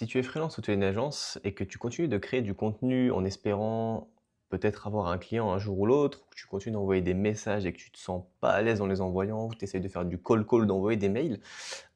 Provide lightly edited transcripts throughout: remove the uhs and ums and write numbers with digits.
Si tu es freelance ou tu es une agence et que tu continues de créer du contenu en espérant peut-être avoir un client un jour ou l'autre, ou que tu continues d'envoyer des messages et que tu te sens pas à l'aise en les envoyant, ou tu essayes de faire du call call, d'envoyer des mails,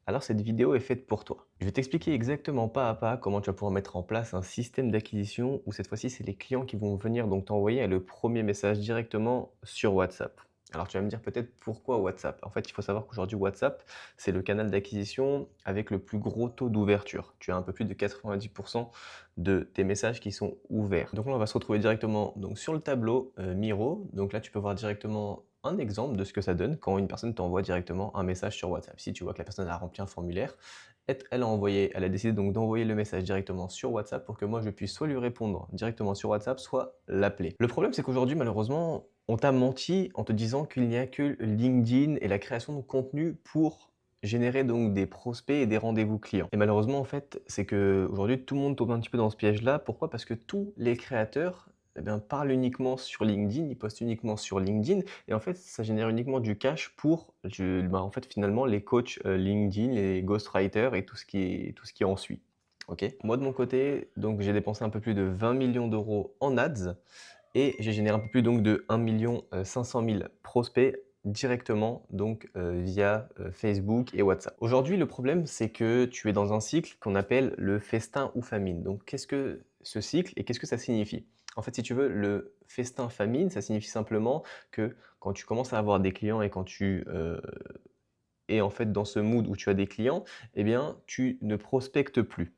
alors cette vidéo est faite pour toi. Je vais t'expliquer exactement pas à pas comment tu vas pouvoir mettre en place un système d'acquisition où cette fois-ci c'est les clients qui vont venir donc t'envoyer le premier message directement sur WhatsApp. Alors tu vas me dire peut-être pourquoi WhatsApp. En fait, il faut savoir qu'aujourd'hui WhatsApp, c'est le canal d'acquisition avec le plus gros taux d'ouverture. Tu as un peu plus de 90% de tes messages qui sont ouverts. Donc là, on va se retrouver directement donc, sur le tableau Miro. Donc là, tu peux voir directement un exemple de ce que ça donne quand une personne t'envoie directement un message sur WhatsApp. Si tu vois que la personne a rempli un formulaire, elle a décidé donc d'envoyer le message directement sur WhatsApp pour que moi je puisse soit lui répondre directement sur WhatsApp, soit l'appeler. Le problème, c'est qu'aujourd'hui, malheureusement, on t'a menti en te disant qu'il n'y a que LinkedIn et la création de contenu pour générer donc des prospects et des rendez-vous clients. Et malheureusement, en fait, c'est que aujourd'hui tout le monde tombe un petit peu dans ce piège-là. Pourquoi? Parce que tous les créateurs parlent uniquement sur LinkedIn, ils postent uniquement sur LinkedIn et en fait, ça génère uniquement du cash pour en fait, finalement, les coachs, LinkedIn, les ghostwriters et tout ce qui en suit. OK? Moi, de mon côté, donc j'ai dépensé un peu plus de 20 millions d'euros en ads et j'ai généré un peu plus donc de 1 500 000 prospects directement donc via, Facebook et WhatsApp. Aujourd'hui, le problème, c'est que tu es dans un cycle qu'on appelle le festin ou famine. Donc qu'est-ce que ce cycle et qu'est-ce que ça signifie? En fait, si tu veux, le festin famine, ça signifie simplement que quand tu commences à avoir des clients et quand tu, es en fait dans ce mood où tu as des clients, eh bien, tu ne prospectes plus.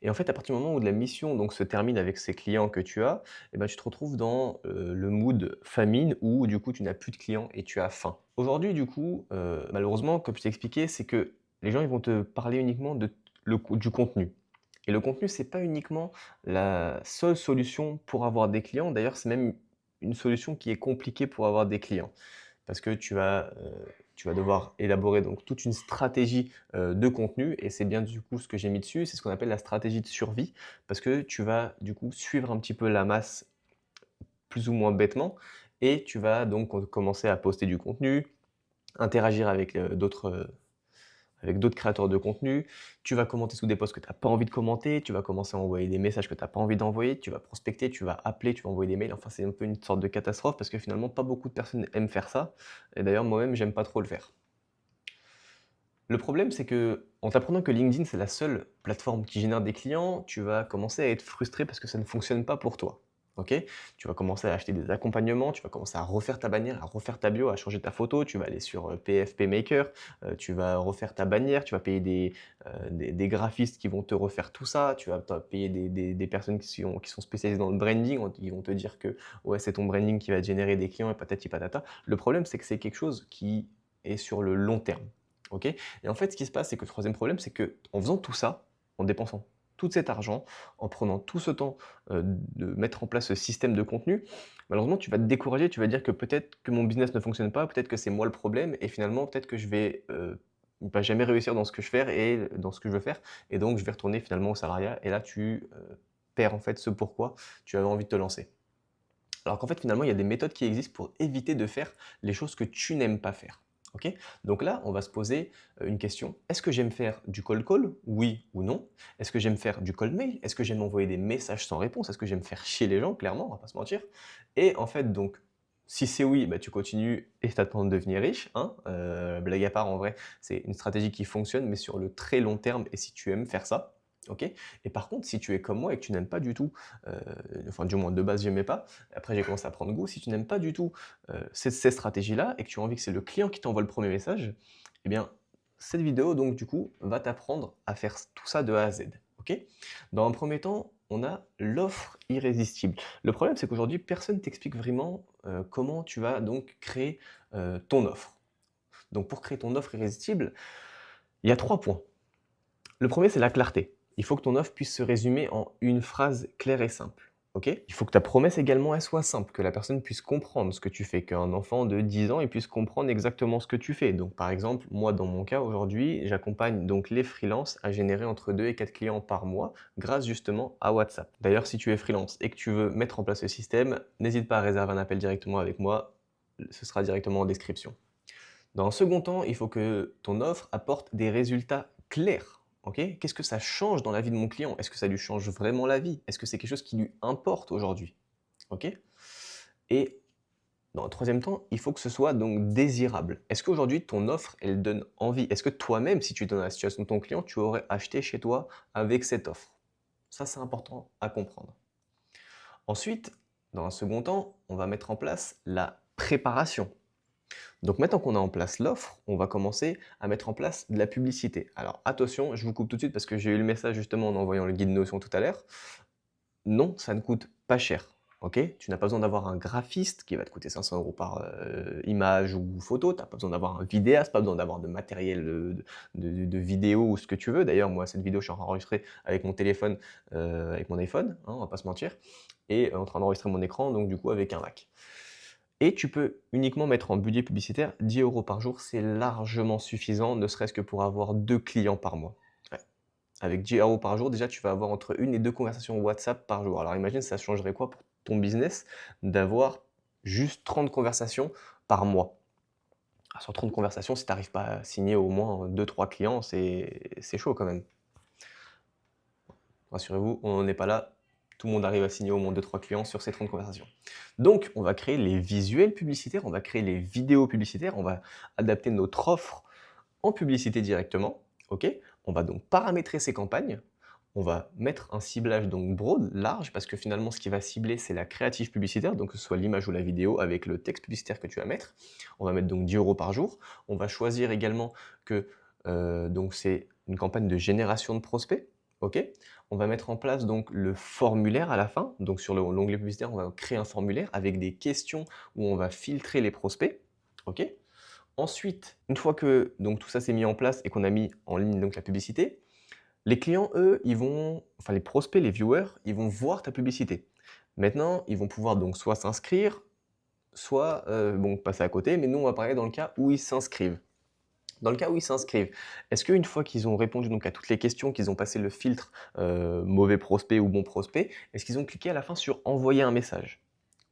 Et en fait, à partir du moment où la mission donc se termine avec ces clients que tu as, eh ben, tu te retrouves dans, le mood famine où du coup tu n'as plus de clients et tu as faim. Aujourd'hui du coup, malheureusement comme je t'ai expliqué, c'est que les gens ils vont te parler uniquement du contenu. Et le contenu, c'est pas uniquement la seule solution pour avoir des clients. D'ailleurs, c'est même une solution qui est compliquée pour avoir des clients. Parce que tu vas devoir élaborer donc toute une stratégie, de contenu et c'est bien du coup ce que j'ai mis dessus, c'est ce qu'on appelle la stratégie de survie. Parce que tu vas du coup suivre un petit peu la masse plus ou moins bêtement et tu vas donc commencer à poster du contenu, interagir avec d'autres créateurs de contenu, tu vas commenter sous des posts que tu as pas envie de commenter, tu vas commencer à envoyer des messages que tu as pas envie d'envoyer, tu vas prospecter, tu vas appeler, tu vas envoyer des mails. Enfin, c'est un peu une sorte de catastrophe parce que finalement, pas beaucoup de personnes aiment faire ça. Et d'ailleurs, moi-même, j'aime pas trop le faire. Le problème, c'est que en t'apprenant que LinkedIn, c'est la seule plateforme qui génère des clients, tu vas commencer à être frustré parce que ça ne fonctionne pas pour toi. OK? Tu vas commencer à acheter des accompagnements, tu vas commencer à refaire ta bannière, à refaire ta bio, à changer ta photo, tu vas aller sur, PFP Maker, tu vas refaire ta bannière, tu vas payer des graphistes qui vont te refaire tout ça, tu vas payer des personnes qui sont spécialisées dans le branding, ils vont te dire que, ouais, c'est ton branding qui va te générer des clients et patati patata. Le problème, c'est que c'est quelque chose qui est sur le long terme. OK? Et en fait, ce qui se passe, c'est que le troisième problème, c'est qu'en faisant tout ça, en dépensant tout cet argent, en prenant tout ce temps, de mettre en place ce système de contenu, malheureusement, tu vas te décourager, tu vas dire que peut-être que mon business ne fonctionne pas, peut-être que c'est moi le problème et finalement, peut-être que je vais, pas jamais réussir dans ce que je fais et dans ce que je veux faire et donc je vais retourner finalement au salariat et là tu, perds en fait ce pourquoi tu avais envie de te lancer. Alors qu'en fait, finalement, il y a des méthodes qui existent pour éviter de faire les choses que tu n'aimes pas faire. OK? Donc là, on va se poser, une question. Est-ce que j'aime faire du cold call? Oui ou non? Est-ce que j'aime faire du cold mail? Est-ce que j'aime envoyer des messages sans réponse? Est-ce que j'aime faire chier les gens? Clairement, on va pas se mentir. Et en fait, donc, si c'est oui, bah, tu continues et tu attends de devenir riche, hein. Blague à part, en vrai, c'est une stratégie qui fonctionne, mais sur le très long terme et si tu aimes faire ça. OK? Et par contre, si tu es comme moi et que tu n'aimes pas du tout, heu, enfin, du moins de base, j'aimais pas, après, j'ai commencé à prendre goût. Si tu n'aimes pas du tout ces stratégies-là et que tu as envie que c'est le client qui t'envoie le premier message, eh bien, cette vidéo, donc, du coup, va t'apprendre à faire tout ça de A à Z. OK? Dans un premier temps, on a l'offre irrésistible. Le problème, c'est qu'aujourd'hui, personne t'explique vraiment comment tu vas donc créer ton offre. Donc, pour créer ton offre irrésistible, il y a 3 points. Le premier, c'est la clarté. Il faut que ton offre puisse se résumer en une phrase claire et simple. OK? Il faut que ta promesse également, elle soit simple, que la personne puisse comprendre ce que tu fais, qu'un enfant de 10 ans, il puisse comprendre exactement ce que tu fais. Donc, par exemple, moi, dans mon cas, aujourd'hui, j'accompagne donc les freelances à générer entre 2 et 4 clients par mois grâce justement à WhatsApp. D'ailleurs, si tu es freelance et que tu veux mettre en place ce système, n'hésite pas à réserver un appel directement avec moi. Ce sera directement en description. Dans un second temps, il faut que ton offre apporte des résultats clairs. OK? Qu'est-ce que ça change dans la vie de mon client? Est-ce que ça lui change vraiment la vie? Est-ce que c'est quelque chose qui lui importe aujourd'hui? OK? Et dans un troisième temps, il faut que ce soit donc désirable. Est-ce qu'aujourd'hui ton offre, elle donne envie? Est-ce que toi-même, si tu étais dans la situation de ton client, tu aurais acheté chez toi avec cette offre? Ça, c'est important à comprendre. Ensuite, dans un second temps, on va mettre en place la préparation. Donc maintenant qu'on a en place l'offre, on va commencer à mettre en place de la publicité. Alors attention, je vous coupe tout de suite parce que j'ai eu le message justement en envoyant le guide Notion tout à l'heure. Non, ça ne coûte pas cher. OK? Tu n'as pas besoin d'avoir un graphiste qui va te coûter 500 € par, image ou photo. Tu as pas besoin d'avoir un vidéaste, pas besoin d'avoir de matériel, de vidéo ou ce que tu veux. D'ailleurs, moi, cette vidéo, je suis en train d'enregistrer avec mon téléphone, avec mon iPhone, hein, on va pas se mentir et en train d'enregistrer mon écran, donc du coup avec un Mac. Et tu peux uniquement mettre en budget publicitaire 10 € par jour, c'est largement suffisant, ne serait-ce que pour avoir 2 clients par mois. Ouais. Avec 10 € par jour, déjà, tu vas avoir entre 1 et 2 conversations WhatsApp par jour. Alors imagine, ça changerait quoi pour ton business d'avoir juste 30 conversations par mois? Ah, sur 30 conversations, si tu n'arrives pas à signer au moins 2-3 clients, c'est chaud quand même. Rassurez-vous, on n'en est pas là. Tout le monde arrive à signer au moins 2-3 clients sur ces 30 conversations. Donc, on va créer les visuels publicitaires, on va créer les vidéos publicitaires, on va adapter notre offre en publicité directement. OK? On va donc paramétrer ces campagnes. On va mettre un ciblage donc broad, large, parce que finalement, ce qui va cibler, c'est la créative publicitaire, donc que ce soit l'image ou la vidéo avec le texte publicitaire que tu vas mettre. On va mettre donc 10 € par jour. On va choisir également que donc c'est une campagne de génération de prospects. OK? On va mettre en place donc le formulaire à la fin. Donc sur l'onglet publicitaire, on va créer un formulaire avec des questions où on va filtrer les prospects. OK? Ensuite, une fois que donc tout ça s'est mis en place et qu'on a mis en ligne donc la publicité, les clients, eux, ils vont enfin les prospects, les viewers, ils vont voir ta publicité. Maintenant, ils vont pouvoir donc soit s'inscrire, soit, bon passer à côté, mais nous on va parler dans le cas où ils s'inscrivent. Dans le cas où ils s'inscrivent, est-ce qu'une fois qu'ils ont répondu donc à toutes les questions, qu'ils ont passé le filtre, mauvais prospect ou bon prospect, est-ce qu'ils ont cliqué à la fin sur envoyer un message?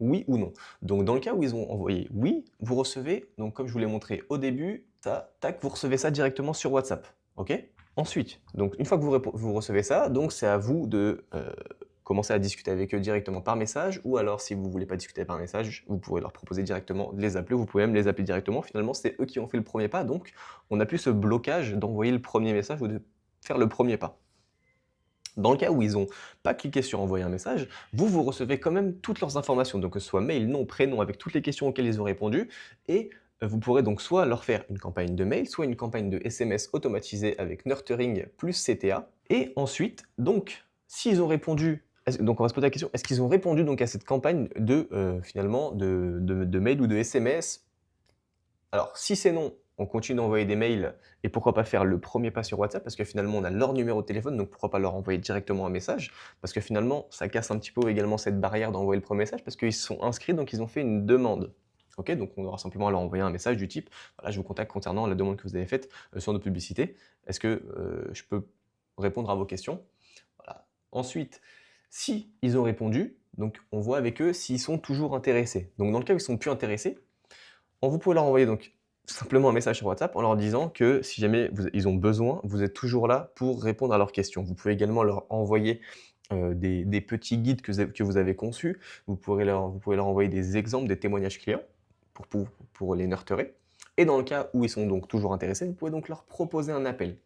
Oui ou non? Donc dans le cas où ils ont envoyé oui, vous recevez donc comme je vous l'ai montré au début, ça, tac, vous recevez ça directement sur WhatsApp, OK? Ensuite, donc une fois que vous recevez ça, donc c'est à vous de, commencer à discuter avec eux directement par message ou alors si vous voulez pas discuter par message, vous pouvez leur proposer directement de les appeler, vous pouvez même les appeler directement. Finalement, c'est eux qui ont fait le premier pas, donc on n'a plus ce blocage d'envoyer le premier message ou de faire le premier pas. Dans le cas où ils n'ont pas cliqué sur envoyer un message, vous recevez quand même toutes leurs informations, donc que ce soit mail, nom, prénom, avec toutes les questions auxquelles ils ont répondu et vous pourrez donc soit leur faire une campagne de mail, soit une campagne de SMS automatisée avec nurturing plus CTA et ensuite donc s'ils ont répondu donc on va se poser la question, est-ce qu'ils ont répondu donc à cette campagne de, finalement de mail ou de SMS? Alors, si c'est non, on continue d'envoyer des mails et pourquoi pas faire le premier pas sur WhatsApp parce que finalement on a leur numéro de téléphone, donc pourquoi pas leur envoyer directement un message? Parce que finalement, ça casse un petit peu également cette barrière d'envoyer le premier message parce qu'ils se sont inscrits, donc ils ont fait une demande. OK? Donc on aura simplement à leur envoyer un message du type: «Voilà, je vous contacte concernant la demande que vous avez faite, sur nos publicités. Est-ce que, je peux répondre à vos questions?» Voilà. Ensuite, si ils ont répondu, donc on voit avec eux s'ils sont toujours intéressés. Donc dans le cas où ils sont plus intéressés, vous pouvez leur envoyer donc simplement un message sur WhatsApp en leur disant que si jamais ils ont besoin, vous êtes toujours là pour répondre à leurs questions. Vous pouvez également leur envoyer, des petits guides que vous avez conçus. Vous pouvez leur envoyer des exemples, des témoignages clients pour les nurturer et dans le cas où ils sont donc toujours intéressés, vous pouvez donc leur proposer un appel.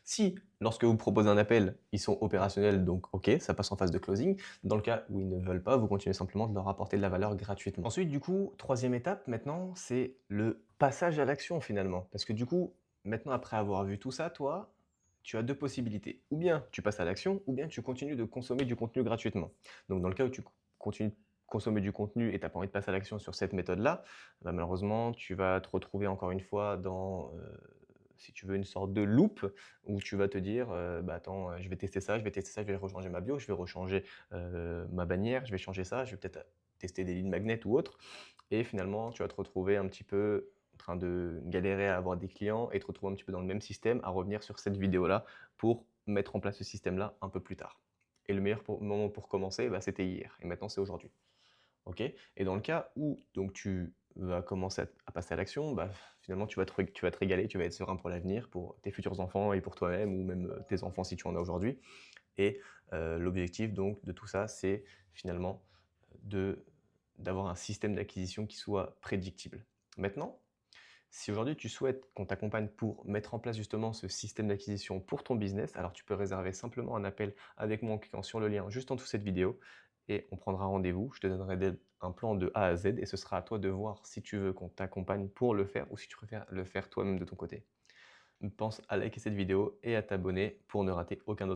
Si, lorsque vous proposez un appel, ils sont opérationnels, donc OK, ça passe en phase de closing. Dans le cas où ils ne veulent pas, vous continuez simplement de leur apporter de la valeur gratuitement. Ensuite, du coup, troisième étape maintenant, c'est le passage à l'action finalement. Parce que du coup, maintenant après avoir vu tout ça, toi, tu as 2 possibilités. Ou bien tu passes à l'action, ou bien tu continues de consommer du contenu gratuitement. Donc dans le cas où tu continues de consommer du contenu et tu as pas envie de passer à l'action sur cette méthode-là, bah, malheureusement, tu vas te retrouver encore une fois dans, si tu veux, une sorte de loop où tu vas te dire, «Bah, attends, je vais tester ça, je vais tester ça, je vais rechanger ma bio, je vais rechanger, ma bannière, je vais changer ça, je vais peut-être, tester des leads magnets ou autre» et finalement, tu vas te retrouver un petit peu en train de galérer à avoir des clients et te retrouver un petit peu dans le même système, à revenir sur cette vidéo-là pour mettre en place ce système-là un peu plus tard et le meilleur moment pour commencer, bah, c'était hier et maintenant c'est aujourd'hui. OK? Et dans le cas où donc tu va commencer à passer à l'action, bah, finalement tu vas te régaler, tu vas être serein pour l'avenir, pour tes futurs enfants et pour toi-même ou même, tes enfants si tu en as aujourd'hui et l'objectif donc de tout ça, c'est finalement de d'avoir un système d'acquisition qui soit prédictible. Maintenant, si aujourd'hui tu souhaites qu'on t'accompagne pour mettre en place justement ce système d'acquisition pour ton business, alors tu peux réserver simplement un appel avec moi en cliquant sur le lien juste en dessous de cette vidéo et on prendra rendez-vous. Je te donnerai un plan de A à Z et ce sera à toi de voir si tu veux qu'on t'accompagne pour le faire ou si tu préfères le faire toi-même de ton côté. Pense à liker cette vidéo et à t'abonner pour ne rater aucun autre